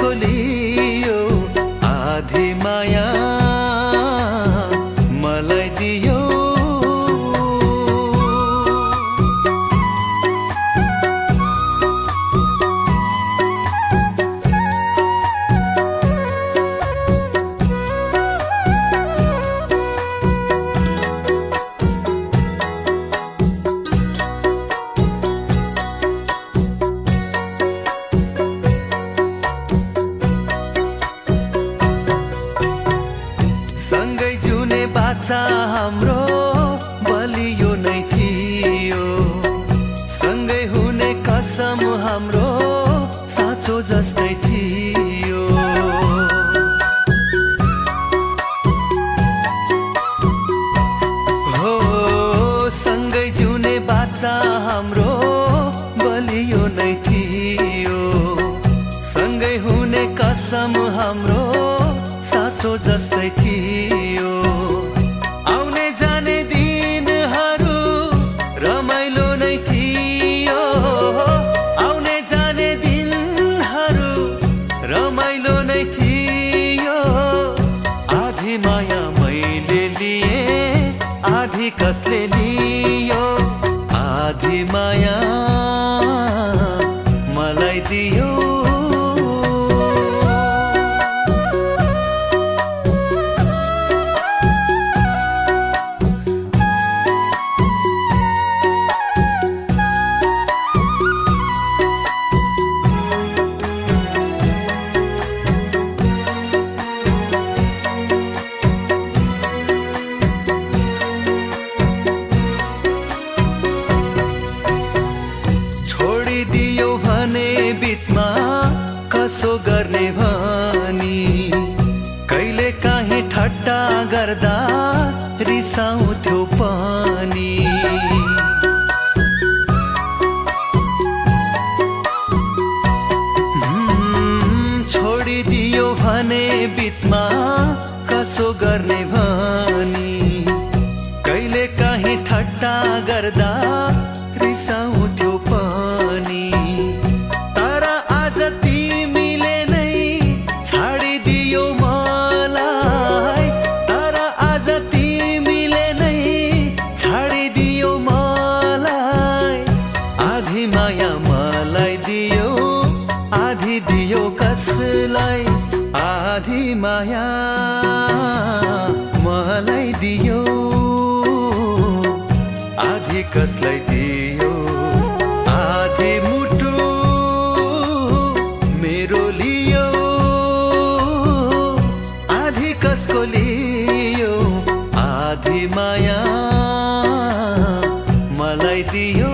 कसको लियो आधी माया मलाई दियो। सँगै जिउने बाचा हाम्रो बलियो नै थियो, सँगै हुने कसम हाम्रो साँचो जस्तै थियो। हो सँगै जिउने बाचा हाम्रो बलियो नै थियो, सँगै हुने कसम हाम्रो साँचो जस्तै थियो। आउने जाने दिनहरू रमाइलो नै थियो, आउने जाने दिनहरू रमाइलो नै थियो। आधी माया मैले लिए आधी कसले लियो, आधी माया मलाई दियो। छोडिदियो भने बीचमा कसो गर्ने भनी, कहिले काहीँ ठट्टा गर्दा रिसाउँथ्यो पनि। छोडिदियो भने बीचमा कसो गर्ने भनी, कहिले काहीँ ठट्टा गर्दा रिसाउँथ्यो पनि। तर आज तिमीले नै छाडिदियो मलाई, तर आज तिमीले नै छाडिदियो मलाई। आधी माया मलाई दियो आधी दियो कसलाई, आधी माया मलाई दियो आधी कसलाई दियो। आधी मुटु मेरो लियो आधी कसको लियो, आधी माया मलाई दियो।